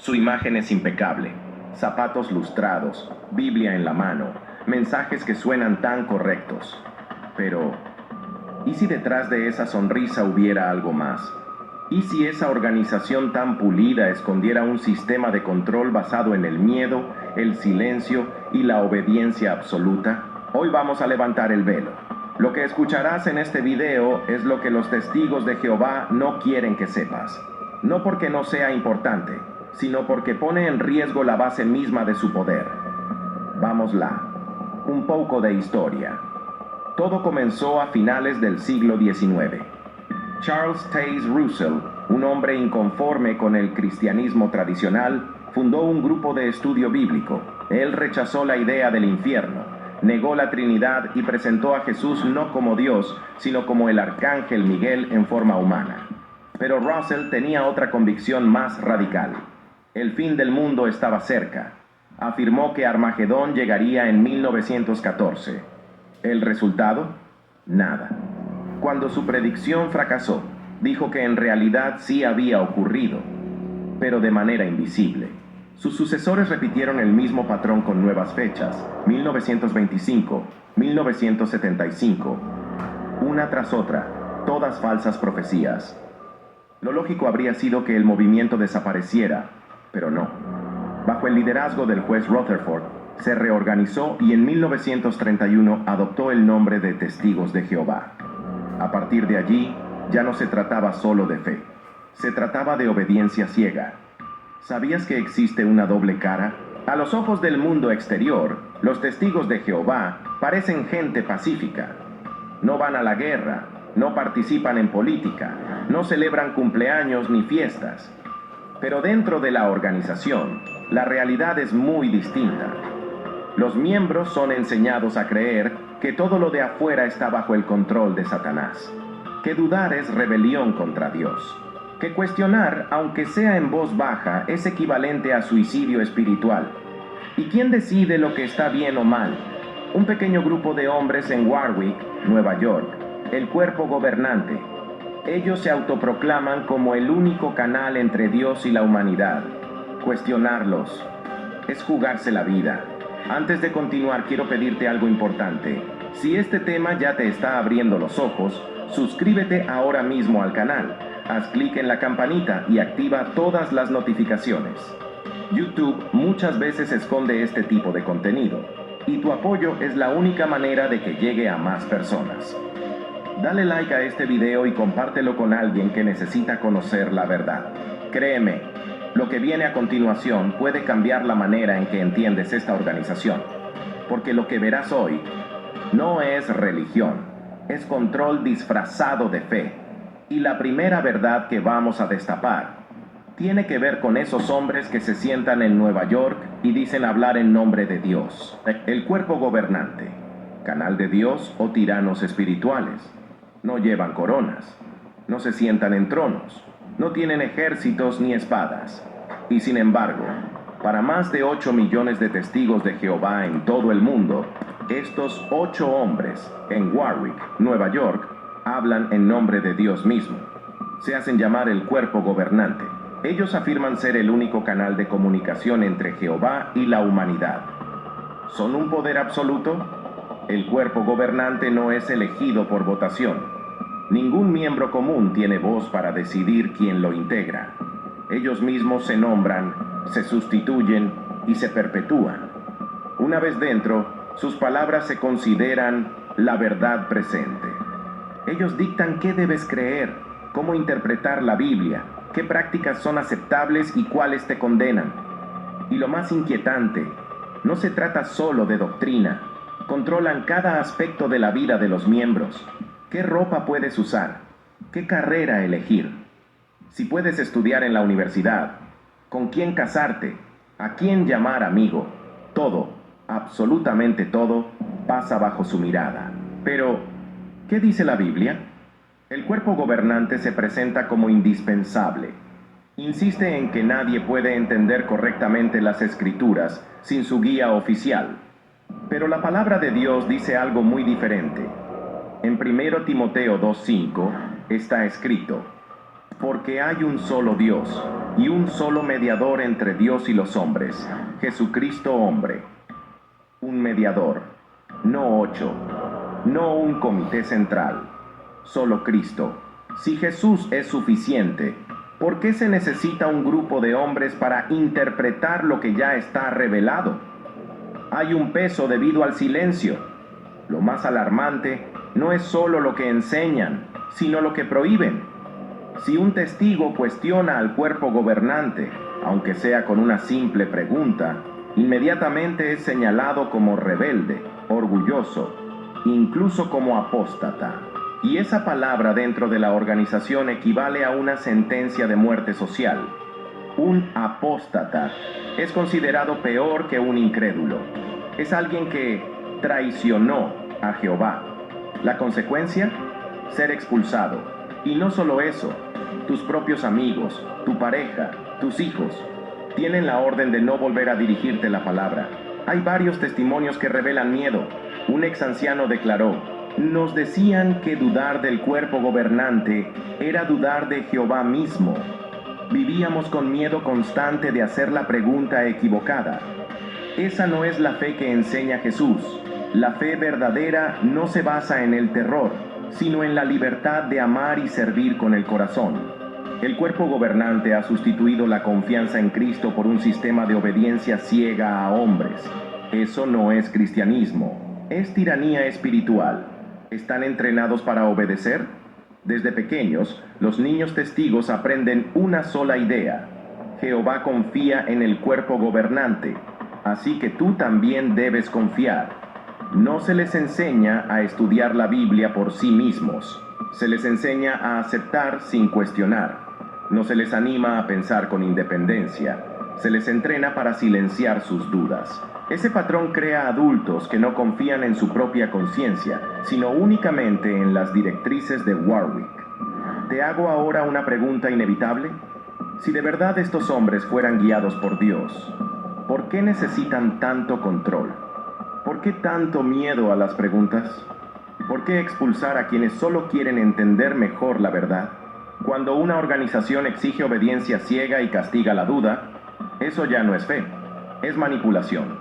Su imagen es impecable, zapatos lustrados, Biblia en la mano, mensajes que suenan tan correctos. Pero, ¿y si detrás de esa sonrisa hubiera algo más? ¿Y si esa organización tan pulida escondiera un sistema de control basado en el miedo, el silencio y la obediencia absoluta? Hoy vamos a levantar el velo. Lo que escucharás en este video es lo que los testigos de Jehová no quieren que sepas. No porque no sea importante, sino porque pone en riesgo la base misma de su poder. Vámosla. Un poco de historia. Todo comenzó a finales del siglo XIX. Charles Taze Russell, un hombre inconforme con el cristianismo tradicional, fundó un grupo de estudio bíblico. Él rechazó la idea del infierno, negó la Trinidad y presentó a Jesús no como Dios, sino como el arcángel Miguel en forma humana. Pero Russell tenía otra convicción más radical. El fin del mundo estaba cerca. Afirmó que Armagedón llegaría en 1914. ¿El resultado? Nada. Cuando su predicción fracasó, dijo que en realidad sí había ocurrido, pero de manera invisible. Sus sucesores repitieron el mismo patrón con nuevas fechas, 1925, 1975, una tras otra, todas falsas profecías. Lo lógico habría sido que el movimiento desapareciera, pero no. Bajo el liderazgo del juez Rutherford, se reorganizó y en 1931 adoptó el nombre de Testigos de Jehová. A partir de allí, ya no se trataba solo de fe, se trataba de obediencia ciega. ¿Sabías que existe una doble cara? A los ojos del mundo exterior, los Testigos de Jehová parecen gente pacífica. No van a la guerra, no participan en política, no celebran cumpleaños ni fiestas. Pero dentro de la organización, la realidad es muy distinta. Los miembros son enseñados a creer que todo lo de afuera está bajo el control de Satanás, que dudar es rebelión contra Dios, que cuestionar, aunque sea en voz baja, es equivalente a suicidio espiritual. ¿Y quién decide lo que está bien o mal? Un pequeño grupo de hombres en Warwick, Nueva York, el cuerpo gobernante. Ellos se autoproclaman como el único canal entre Dios y la humanidad. Cuestionarlos es jugarse la vida. Antes de continuar, quiero pedirte algo importante. Si este tema ya te está abriendo los ojos, suscríbete ahora mismo al canal. Haz clic en la campanita y activa todas las notificaciones. YouTube muchas veces esconde este tipo de contenido, y tu apoyo es la única manera de que llegue a más personas. Dale like a este video y compártelo con alguien que necesita conocer la verdad. Créeme, lo que viene a continuación puede cambiar la manera en que entiendes esta organización, porque lo que verás hoy no es religión, es control disfrazado de fe. Y la primera verdad que vamos a destapar tiene que ver con esos hombres que se sientan en Nueva York y dicen hablar en nombre de Dios. El cuerpo gobernante, canal de Dios o tiranos espirituales. No llevan coronas, no se sientan en tronos, no tienen ejércitos ni espadas. Y sin embargo, para más de 8 millones de testigos de Jehová en todo el mundo, estos 8 hombres en Warwick, Nueva York, hablan en nombre de Dios mismo. Se hacen llamar el cuerpo gobernante. Ellos afirman ser el único canal de comunicación entre Jehová y la humanidad. ¿Son un poder absoluto? El cuerpo gobernante no es elegido por votación. Ningún miembro común tiene voz para decidir quién lo integra. Ellos mismos se nombran, se sustituyen y se perpetúan. Una vez dentro, sus palabras se consideran la verdad presente. Ellos dictan qué debes creer, cómo interpretar la Biblia, qué prácticas son aceptables y cuáles te condenan. Y lo más inquietante, no se trata solo de doctrina. Controlan cada aspecto de la vida de los miembros. ¿Qué ropa puedes usar? ¿Qué carrera elegir? Si puedes estudiar en la universidad, con quién casarte, a quién llamar amigo. Todo, absolutamente todo, pasa bajo su mirada. Pero, ¿qué dice la Biblia? El cuerpo gobernante se presenta como indispensable. Insiste en que nadie puede entender correctamente las Escrituras sin su guía oficial. Pero la palabra de Dios dice algo muy diferente. En 1 Timoteo 2:5 está escrito: Porque hay un solo Dios y un solo mediador entre Dios y los hombres, Jesucristo hombre. Un mediador, no 8, no un comité central, solo Cristo. Si Jesús es suficiente, ¿por qué se necesita un grupo de hombres para interpretar lo que ya está revelado? Hay un peso debido al silencio. Lo más alarmante no es solo lo que enseñan, sino lo que prohíben. Si un testigo cuestiona al cuerpo gobernante, aunque sea con una simple pregunta, inmediatamente es señalado como rebelde, orgulloso, incluso como apóstata. Y esa palabra dentro de la organización equivale a una sentencia de muerte social. Un apóstata es considerado peor que un incrédulo. Es alguien que traicionó a Jehová. La consecuencia, ser expulsado. Y no solo eso, tus propios amigos, tu pareja, tus hijos, tienen la orden de no volver a dirigirte la palabra. Hay varios testimonios que revelan miedo. Un ex anciano declaró: nos decían que dudar del cuerpo gobernante era dudar de Jehová mismo. Vivíamos con miedo constante de hacer la pregunta equivocada. Esa no es la fe que enseña Jesús. La fe verdadera no se basa en el terror, sino en la libertad de amar y servir con el corazón. El cuerpo gobernante ha sustituido la confianza en Cristo por un sistema de obediencia ciega a hombres. Eso no es cristianismo, es tiranía espiritual. ¿Están entrenados para obedecer? Desde pequeños, los niños testigos aprenden una sola idea: Jehová confía en el cuerpo gobernante, así que tú también debes confiar. No se les enseña a estudiar la Biblia por sí mismos. Se les enseña a aceptar sin cuestionar. No se les anima a pensar con independencia. Se les entrena para silenciar sus dudas. Ese patrón crea adultos que no confían en su propia conciencia, sino únicamente en las directrices de Warwick. Te hago ahora una pregunta inevitable. Si de verdad estos hombres fueran guiados por Dios, ¿por qué necesitan tanto control? ¿Por qué tanto miedo a las preguntas? ¿Por qué expulsar a quienes solo quieren entender mejor la verdad? Cuando una organización exige obediencia ciega y castiga la duda, eso ya no es fe, es manipulación.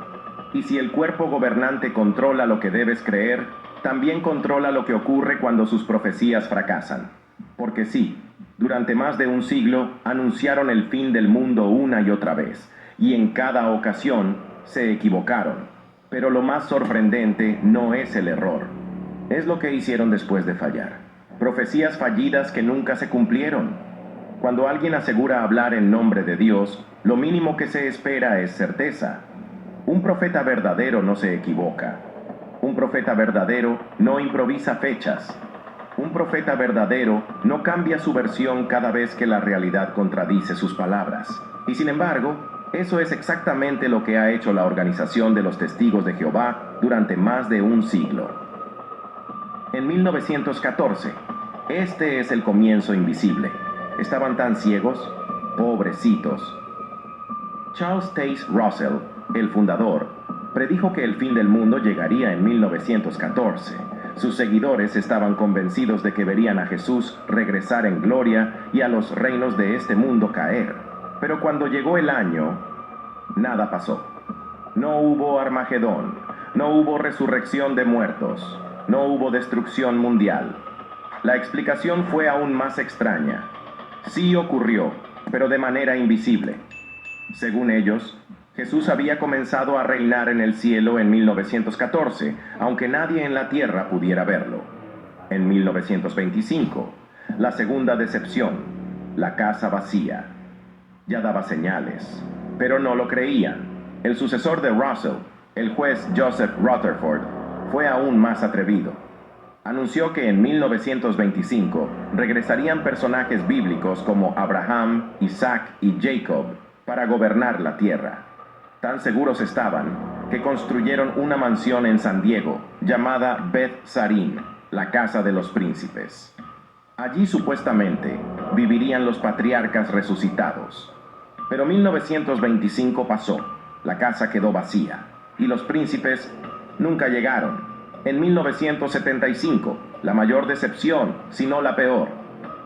Y si el cuerpo gobernante controla lo que debes creer, también controla lo que ocurre cuando sus profecías fracasan. Porque sí, durante más de un siglo anunciaron el fin del mundo una y otra vez, y en cada ocasión se equivocaron. Pero lo más sorprendente no es el error, es lo que hicieron después de fallar. Profecías fallidas que nunca se cumplieron. Cuando alguien asegura hablar en nombre de Dios, lo mínimo que se espera es certeza. Un profeta verdadero no se equivoca. Un profeta verdadero no improvisa fechas. Un profeta verdadero no cambia su versión cada vez que la realidad contradice sus palabras. Y sin embargo, eso es exactamente lo que ha hecho la Organización de los Testigos de Jehová durante más de un siglo. En 1914, este es el comienzo invisible. Estaban tan ciegos, pobrecitos. Charles Taze Russell, el fundador, predijo que el fin del mundo llegaría en 1914. Sus seguidores estaban convencidos de que verían a Jesús regresar en gloria y a los reinos de este mundo caer. Pero cuando llegó el año, nada pasó. No hubo Armagedón, no hubo resurrección de muertos, no hubo destrucción mundial. La explicación fue aún más extraña. Sí ocurrió, pero de manera invisible. Según ellos, Jesús había comenzado a reinar en el cielo en 1914, aunque nadie en la tierra pudiera verlo. En 1925, la segunda decepción, la casa vacía. Ya daba señales, pero no lo creían. El sucesor de Russell, el juez Joseph Rutherford, fue aún más atrevido. Anunció que en 1925 regresarían personajes bíblicos como Abraham, Isaac y Jacob para gobernar la tierra. Tan seguros estaban que construyeron una mansión en San Diego llamada Beth Sarim, la casa de los príncipes. Allí supuestamente vivirían los patriarcas resucitados. Pero 1925 pasó, la casa quedó vacía y los príncipes nunca llegaron. En 1975, la mayor decepción, si no la peor.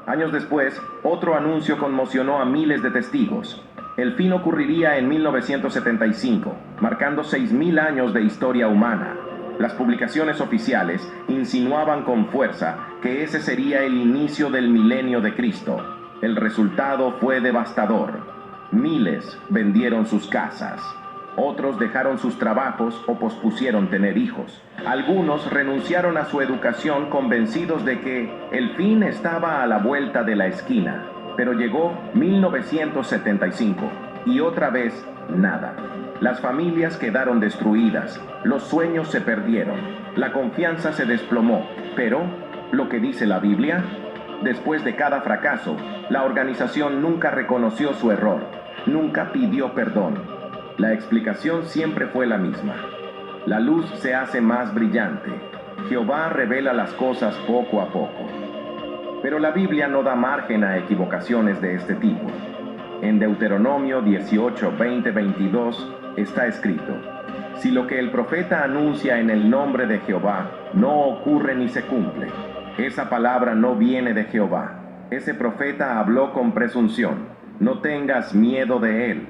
Años después, otro anuncio conmocionó a miles de testigos. El fin ocurriría en 1975, marcando 6.000 años de historia humana. Las publicaciones oficiales insinuaban con fuerza que ese sería el inicio del milenio de Cristo. El resultado fue devastador. Miles vendieron sus casas. Otros dejaron sus trabajos o pospusieron tener hijos. Algunos renunciaron a su educación convencidos de que el fin estaba a la vuelta de la esquina. Pero llegó 1975 y otra vez nada. Las familias quedaron destruidas, los sueños se perdieron, la confianza se desplomó. Pero, lo que dice la Biblia, después de cada fracaso, la organización nunca reconoció su error, nunca pidió perdón. La explicación siempre fue la misma. La luz se hace más brillante. Jehová revela las cosas poco a poco. Pero la Biblia no da margen a equivocaciones de este tipo. En Deuteronomio 18, 20, 22 está escrito: si lo que el profeta anuncia en el nombre de Jehová no ocurre ni se cumple, esa palabra no viene de Jehová. Ese profeta habló con presunción. No tengas miedo de él.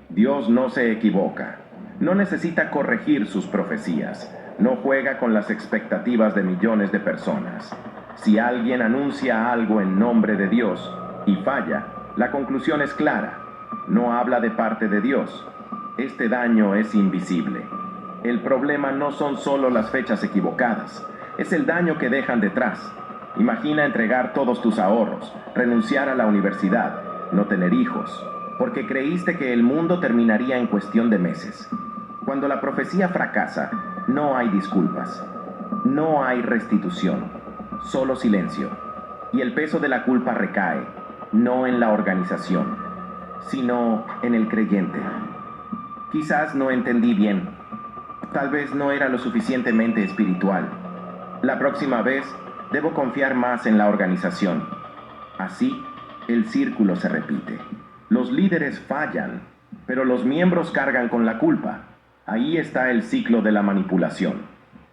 Dios no se equivoca. No necesita corregir sus profecías. No juega con las expectativas de millones de personas. Si alguien anuncia algo en nombre de Dios y falla, la conclusión es clara. No habla de parte de Dios. Este daño es invisible. El problema no son solo las fechas equivocadas, es el daño que dejan detrás. Imagina entregar todos tus ahorros, renunciar a la universidad, no tener hijos, porque creíste que el mundo terminaría en cuestión de meses. Cuando la profecía fracasa, no hay disculpas, no hay restitución, solo silencio. Y el peso de la culpa recae, no en la organización, sino en el creyente. Quizás no entendí bien, tal vez no era lo suficientemente espiritual. La próxima vez, debo confiar más en la organización. Así, el círculo se repite. Los líderes fallan, pero los miembros cargan con la culpa. Ahí está el ciclo de la manipulación.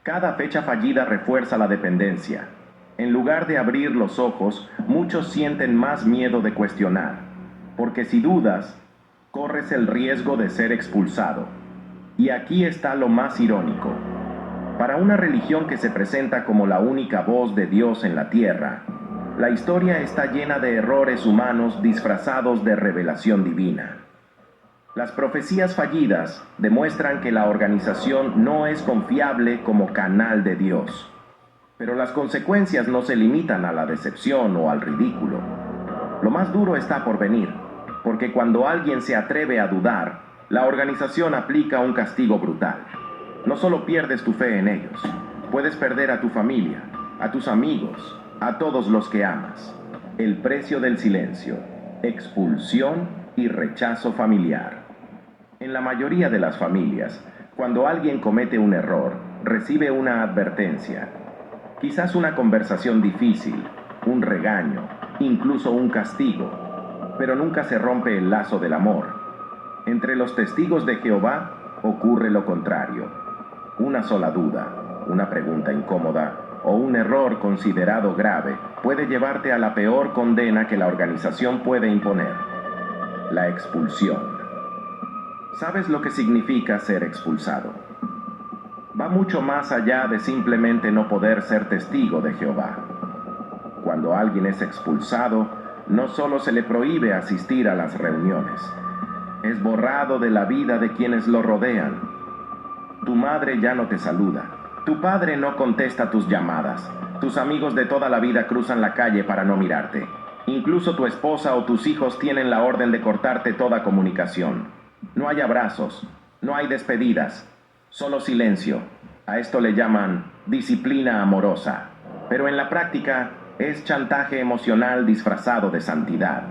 Cada fecha fallida refuerza la dependencia. En lugar de abrir los ojos, muchos sienten más miedo de cuestionar, porque si dudas, corres el riesgo de ser expulsado. Y aquí está lo más irónico. Para una religión que se presenta como la única voz de Dios en la tierra, la historia está llena de errores humanos disfrazados de revelación divina. Las profecías fallidas demuestran que la organización no es confiable como canal de Dios. Pero las consecuencias no se limitan a la decepción o al ridículo. Lo más duro está por venir, porque cuando alguien se atreve a dudar, la organización aplica un castigo brutal. No solo pierdes tu fe en ellos, puedes perder a tu familia, a tus amigos, a todos los que amas. El precio del silencio, expulsión y rechazo familiar. En la mayoría de las familias, cuando alguien comete un error, recibe una advertencia. Quizás una conversación difícil, un regaño, incluso un castigo, pero nunca se rompe el lazo del amor. Entre los testigos de Jehová ocurre lo contrario. Una sola duda, una pregunta incómoda o un error considerado grave puede llevarte a la peor condena que la organización puede imponer: la expulsión. ¿Sabes lo que significa ser expulsado? Va mucho más allá de simplemente no poder ser testigo de Jehová. Cuando alguien es expulsado, no solo se le prohíbe asistir a las reuniones, es borrado de la vida de quienes lo rodean. Tu madre ya no te saluda, tu padre no contesta tus llamadas, tus amigos de toda la vida cruzan la calle para no mirarte. Incluso tu esposa o tus hijos tienen la orden de cortarte toda comunicación. No hay abrazos, no hay despedidas, solo silencio. A esto le llaman disciplina amorosa, pero en la práctica es chantaje emocional disfrazado de santidad.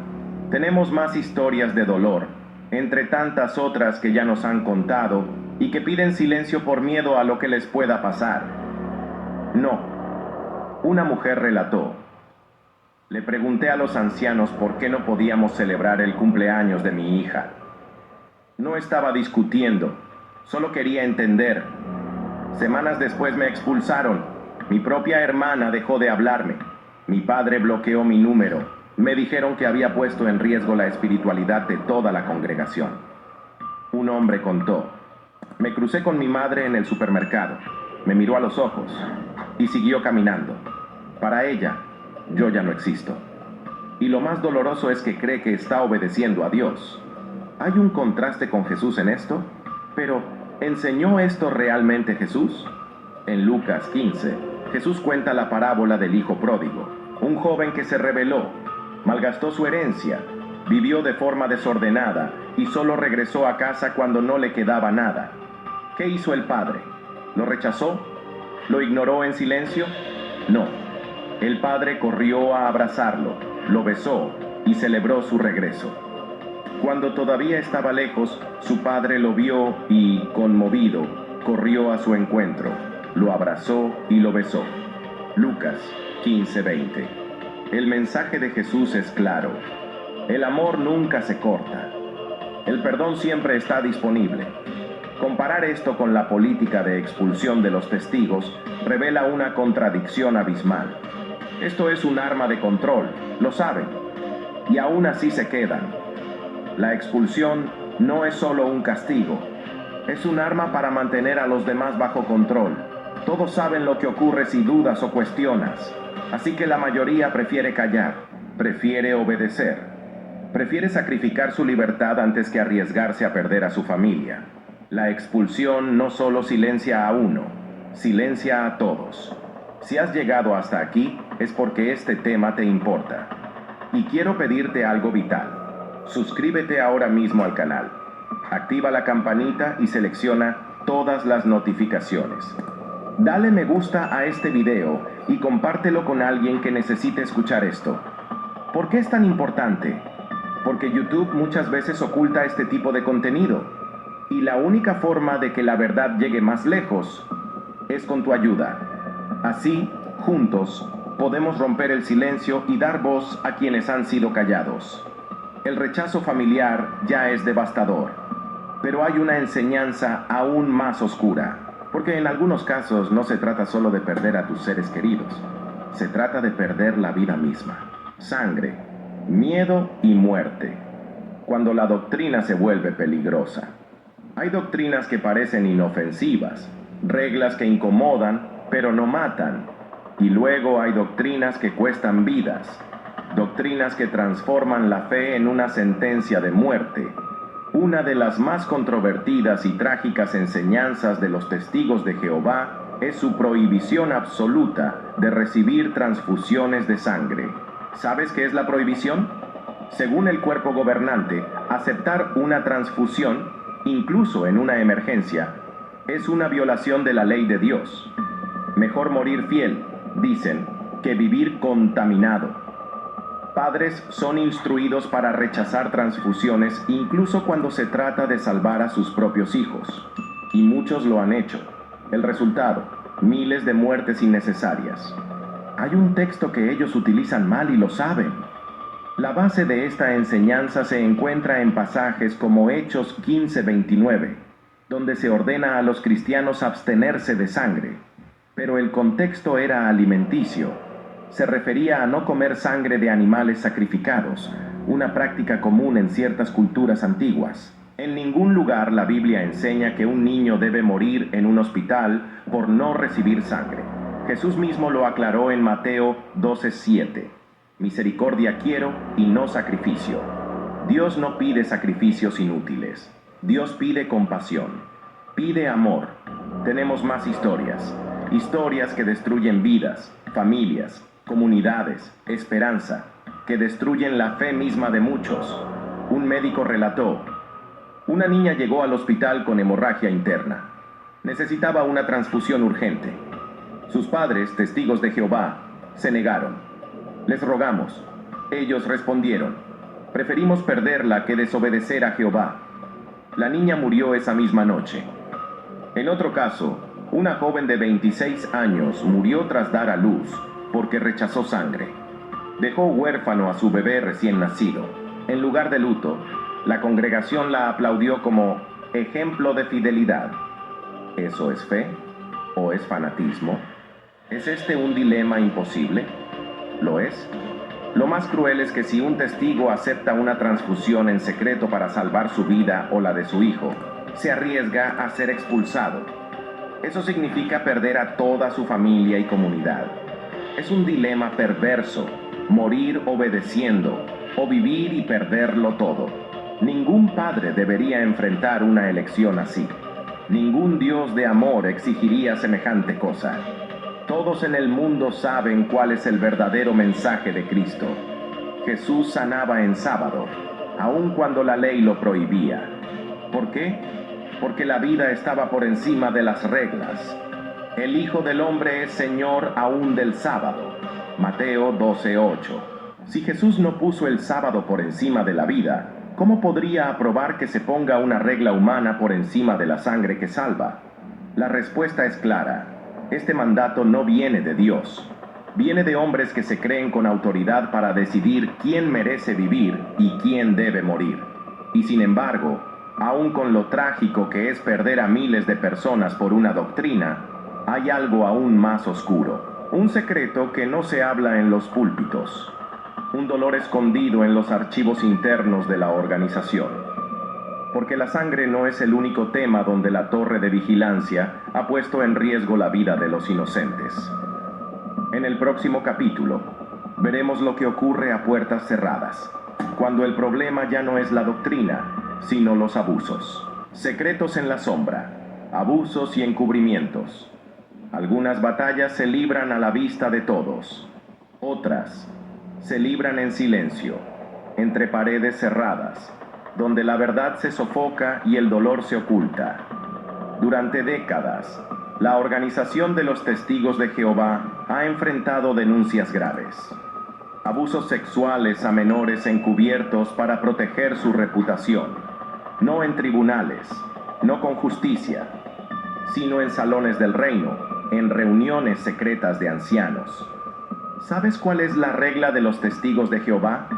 Tenemos más historias de dolor, entre tantas otras que ya nos han contado y que piden silencio por miedo a lo que les pueda pasar. No. Una mujer relató: le pregunté a los ancianos por qué no podíamos celebrar el cumpleaños de mi hija. No estaba discutiendo, solo quería entender. Semanas después me expulsaron. Mi propia hermana dejó de hablarme. Mi padre bloqueó mi número. Me dijeron que había puesto en riesgo la espiritualidad de toda la congregación. Un hombre contó: me crucé con mi madre en el supermercado, me miró a los ojos y siguió caminando. Para ella, yo ya no existo. Y lo más doloroso es que cree que está obedeciendo a Dios. ¿Hay un contraste con Jesús en esto? Pero, ¿enseñó esto realmente Jesús? En Lucas 15, Jesús cuenta la parábola del hijo pródigo, un joven que se rebeló, malgastó su herencia, vivió de forma desordenada y solo regresó a casa cuando no le quedaba nada. ¿Qué hizo el padre? ¿Lo rechazó? ¿Lo ignoró en silencio? No. El padre corrió a abrazarlo, lo besó y celebró su regreso. Cuando todavía estaba lejos, su padre lo vio y, conmovido, corrió a su encuentro, lo abrazó y lo besó. Lucas 15:20. El mensaje de Jesús es claro. El amor nunca se corta. El perdón siempre está disponible. Comparar esto con la política de expulsión de los testigos revela una contradicción abismal. Esto es un arma de control, lo saben, y aún así se quedan. La expulsión no es solo un castigo, es un arma para mantener a los demás bajo control. Todos saben lo que ocurre si dudas o cuestionas, así que la mayoría prefiere callar, prefiere obedecer, prefiere sacrificar su libertad antes que arriesgarse a perder a su familia. La expulsión no solo silencia a uno, silencia a todos. Si has llegado hasta aquí, es porque este tema te importa. Y quiero pedirte algo vital. Suscríbete ahora mismo al canal. Activa la campanita y selecciona todas las notificaciones. Dale me gusta a este video y compártelo con alguien que necesite escuchar esto. ¿Por qué es tan importante? Porque YouTube muchas veces oculta este tipo de contenido. Y la única forma de que la verdad llegue más lejos es con tu ayuda. Así, juntos, podemos romper el silencio y dar voz a quienes han sido callados. El rechazo familiar ya es devastador, pero hay una enseñanza aún más oscura, porque en algunos casos no se trata solo de perder a tus seres queridos, se trata de perder la vida misma, sangre, miedo y muerte, cuando la doctrina se vuelve peligrosa. Hay doctrinas que parecen inofensivas, reglas que incomodan, pero no matan, y luego hay doctrinas que cuestan vidas, doctrinas que transforman la fe en una sentencia de muerte. Una de las más controvertidas y trágicas enseñanzas de los testigos de Jehová es su prohibición absoluta de recibir transfusiones de sangre. ¿Sabes qué es la prohibición? Según el cuerpo gobernante, aceptar una transfusión, incluso en una emergencia, es una violación de la ley de Dios. Mejor morir fiel, dicen, que vivir contaminado. Padres son instruidos para rechazar transfusiones incluso cuando se trata de salvar a sus propios hijos. Y muchos lo han hecho. El resultado, miles de muertes innecesarias. Hay un texto que ellos utilizan mal y lo saben. La base de esta enseñanza se encuentra en pasajes como Hechos 15:29, donde se ordena a los cristianos abstenerse de sangre. Pero el contexto era alimenticio. Se refería a no comer sangre de animales sacrificados, una práctica común en ciertas culturas antiguas. En ningún lugar la Biblia enseña que un niño debe morir en un hospital por no recibir sangre. Jesús mismo lo aclaró en Mateo 12:7. Misericordia quiero y no sacrificio. Dios no pide sacrificios inútiles. Dios pide compasión. Pide amor. Tenemos más historias. Historias que destruyen vidas, familias, comunidades, esperanza, que destruyen la fe misma de muchos. Un médico relató: una niña llegó al hospital con hemorragia interna. Necesitaba una transfusión urgente. Sus padres, testigos de Jehová, se negaron. Les rogamos. Ellos respondieron: preferimos perderla que desobedecer a Jehová. La niña murió esa misma noche. En otro caso, una joven de 26 años murió tras dar a luz porque rechazó sangre. Dejó huérfano a su bebé recién nacido. En lugar de luto, la congregación la aplaudió como ejemplo de fidelidad. ¿Eso es fe o es fanatismo? ¿Es este un dilema imposible? ¿Lo es? Lo más cruel es que si un testigo acepta una transfusión en secreto para salvar su vida o la de su hijo, se arriesga a ser expulsado. Eso significa perder a toda su familia y comunidad. Es un dilema perverso, morir obedeciendo o vivir y perderlo todo. Ningún padre debería enfrentar una elección así. Ningún Dios de amor exigiría semejante cosa. Todos en el mundo saben cuál es el verdadero mensaje de Cristo. Jesús sanaba en sábado, aun cuando la ley lo prohibía. ¿Por qué? Porque la vida estaba por encima de las reglas. El Hijo del Hombre es Señor aún del sábado. Mateo 12:8. Si Jesús no puso el sábado por encima de la vida, ¿cómo podría aprobar que se ponga una regla humana por encima de la sangre que salva? La respuesta es clara. Este mandato no viene de Dios. Viene de hombres que se creen con autoridad para decidir quién merece vivir y quién debe morir. Y sin embargo, aun con lo trágico que es perder a miles de personas por una doctrina, hay algo aún más oscuro. Un secreto que no se habla en los púlpitos. Un dolor escondido en los archivos internos de la organización. Porque la sangre no es el único tema donde la torre de vigilancia ha puesto en riesgo la vida de los inocentes. En el próximo capítulo, veremos lo que ocurre a puertas cerradas, cuando el problema ya no es la doctrina, sino los abusos. Secretos en la sombra, abusos y encubrimientos. Algunas batallas se libran a la vista de todos. Otras se libran en silencio, entre paredes cerradas, donde la verdad se sofoca y el dolor se oculta. Durante décadas, la Organización de los Testigos de Jehová ha enfrentado denuncias graves. Abusos sexuales a menores encubiertos para proteger su reputación. No en tribunales, no con justicia, sino en salones del reino, en reuniones secretas de ancianos. ¿Sabes cuál es la regla de los testigos de Jehová?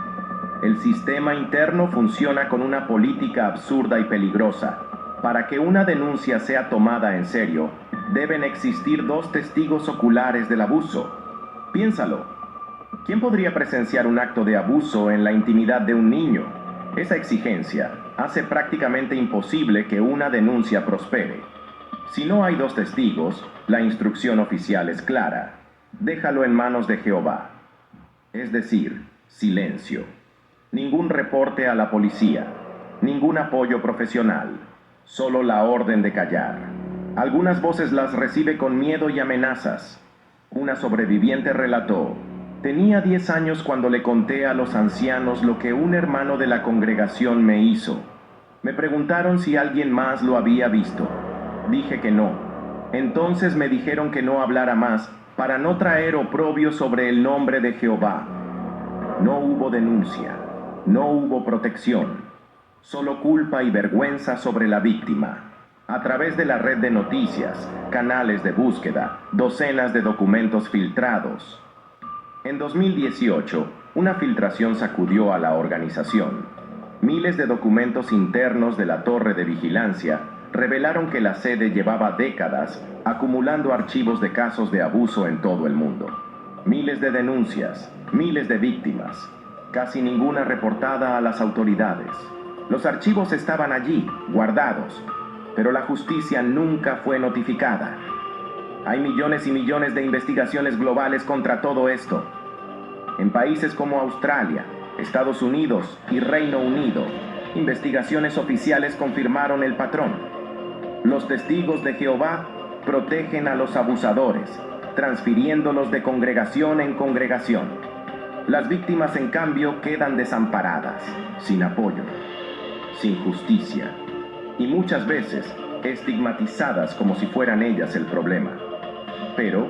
El sistema interno funciona con una política absurda y peligrosa. Para que una denuncia sea tomada en serio, deben existir 2 testigos oculares del abuso. Piénsalo. ¿Quién podría presenciar un acto de abuso en la intimidad de un niño? Esa exigencia hace prácticamente imposible que una denuncia prospere. Si no hay 2 testigos, la instrucción oficial es clara. Déjalo en manos de Jehová. Es decir, silencio. Ningún reporte a la policía, ningún apoyo profesional, solo la orden de callar. Algunas voces las recibe con miedo y amenazas. Una sobreviviente relató: tenía 10 años cuando le conté a los ancianos lo que un hermano de la congregación me hizo. Me preguntaron si alguien más lo había visto. Dije que no. Entonces me dijeron que no hablara más para no traer oprobio sobre el nombre de Jehová. No hubo denuncia. No hubo protección, solo culpa y vergüenza sobre la víctima. A través de la red de noticias, canales de búsqueda, docenas de documentos filtrados. En 2018, una filtración sacudió a la organización. Miles de documentos internos de la torre de vigilancia revelaron que la sede llevaba décadas acumulando archivos de casos de abuso en todo el mundo. Miles de denuncias, miles de víctimas. Casi ninguna reportada a las autoridades. Los archivos estaban allí, guardados, pero la justicia nunca fue notificada. Hay millones y millones de investigaciones globales contra todo esto. En países como Australia, Estados Unidos y Reino Unido, investigaciones oficiales confirmaron el patrón. Los testigos de Jehová protegen a los abusadores, transfiriéndolos de congregación en congregación. Las víctimas, en cambio, quedan desamparadas, sin apoyo, sin justicia, y muchas veces estigmatizadas como si fueran ellas el problema. Pero,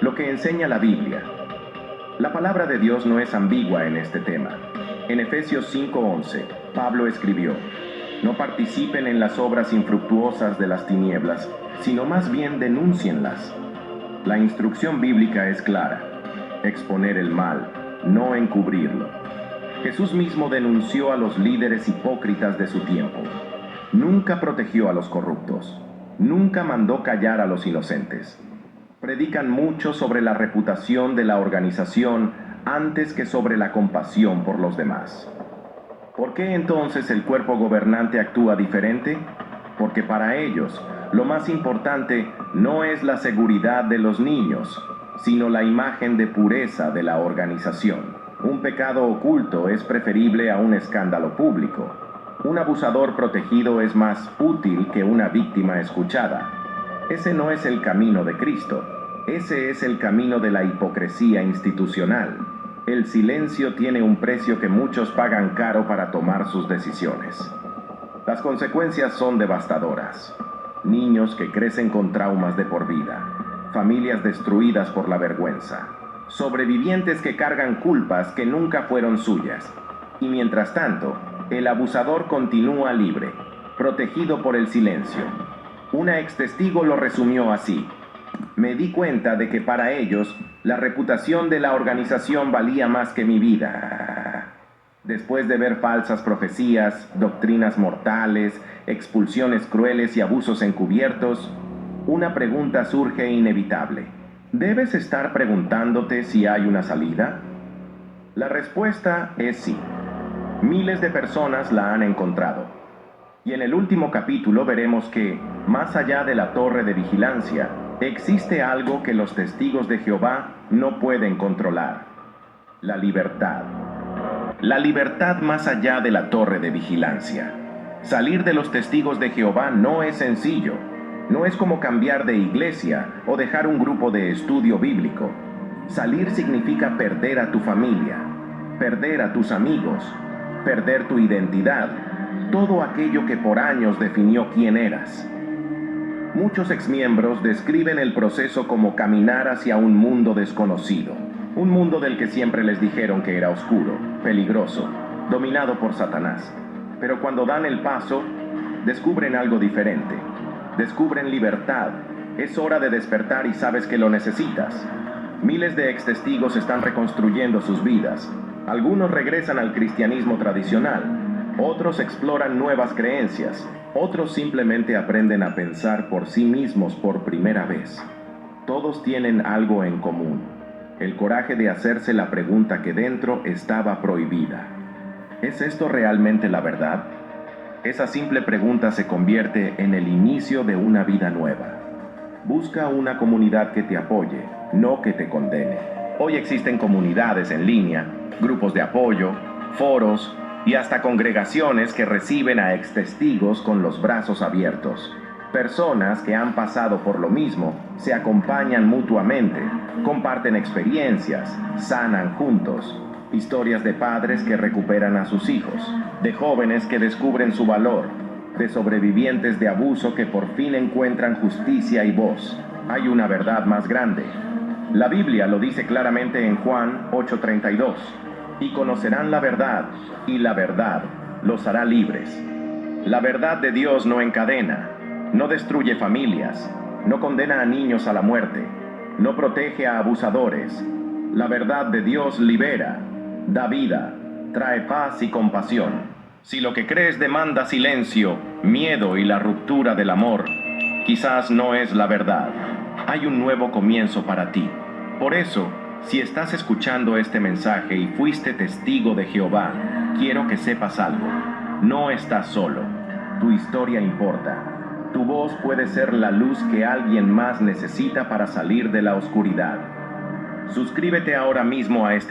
lo que enseña la Biblia, la palabra de Dios no es ambigua en este tema. En Efesios 5:11, Pablo escribió: no participen en las obras infructuosas de las tinieblas, sino más bien denúncienlas. La instrucción bíblica es clara: exponer el mal, no encubrirlo. Jesús mismo denunció a los líderes hipócritas de su tiempo. Nunca protegió a los corruptos. Nunca mandó callar a los inocentes. Predican mucho sobre la reputación de la organización antes que sobre la compasión por los demás. ¿Por qué entonces el cuerpo gobernante actúa diferente? Porque para ellos, lo más importante no es la seguridad de los niños, sino la imagen de pureza de la organización. Un pecado oculto es preferible a un escándalo público. Un abusador protegido es más útil que una víctima escuchada. Ese no es el camino de Cristo. Ese es el camino de la hipocresía institucional. El silencio tiene un precio que muchos pagan caro para tomar sus decisiones. Las consecuencias son devastadoras. Niños que crecen con traumas de por vida, familias destruidas por la vergüenza, sobrevivientes que cargan culpas que nunca fueron suyas. Y mientras tanto, el abusador continúa libre, protegido por el silencio. Una ex testigo lo resumió así: me di cuenta de que para ellos la reputación de la organización valía más que mi vida. Después de ver falsas profecías, doctrinas mortales, expulsiones crueles y abusos encubiertos, una pregunta surge inevitable. ¿Debes estar preguntándote si hay una salida? La respuesta es sí. Miles de personas la han encontrado. Y en el último capítulo veremos que, más allá de la torre de vigilancia, existe algo que los testigos de Jehová no pueden controlar: la libertad. La libertad más allá de la torre de vigilancia. Salir de los testigos de Jehová no es sencillo. No es como cambiar de iglesia o dejar un grupo de estudio bíblico. Salir significa perder a tu familia, perder a tus amigos, perder tu identidad, todo aquello que por años definió quién eras. Muchos exmiembros describen el proceso como caminar hacia un mundo desconocido, un mundo del que siempre les dijeron que era oscuro, peligroso, dominado por Satanás. Pero cuando dan el paso, descubren algo diferente. Descubren libertad. Es hora de despertar y sabes que lo necesitas. Miles de ex-testigos están reconstruyendo sus vidas. Algunos regresan al cristianismo tradicional. Otros exploran nuevas creencias. Otros simplemente aprenden a pensar por sí mismos por primera vez. Todos tienen algo en común: el coraje de hacerse la pregunta que dentro estaba prohibida. ¿Es esto realmente la verdad? Esa simple pregunta se convierte en el inicio de una vida nueva. Busca una comunidad que te apoye, no que te condene. Hoy existen comunidades en línea, grupos de apoyo, foros y hasta congregaciones que reciben a ex-testigos con los brazos abiertos. Personas que han pasado por lo mismo se acompañan mutuamente, comparten experiencias, sanan juntos. Historias de padres que recuperan a sus hijos, de jóvenes que descubren su valor, de sobrevivientes de abuso que por fin encuentran justicia y voz. Hay una verdad más grande. La Biblia lo dice claramente en Juan 8:32. Y conocerán la verdad, y la verdad los hará libres. La verdad de Dios no encadena, no destruye familias, no condena a niños a la muerte, no protege a abusadores. La verdad de Dios libera, da vida, trae paz y compasión. Si lo que crees demanda silencio, miedo y la ruptura del amor, quizás no es la verdad. Hay un nuevo comienzo para ti. Por eso, si estás escuchando este mensaje y fuiste testigo de Jehová, quiero que sepas algo. No estás solo. Tu historia importa. Tu voz puede ser la luz que alguien más necesita para salir de la oscuridad. Suscríbete ahora mismo a este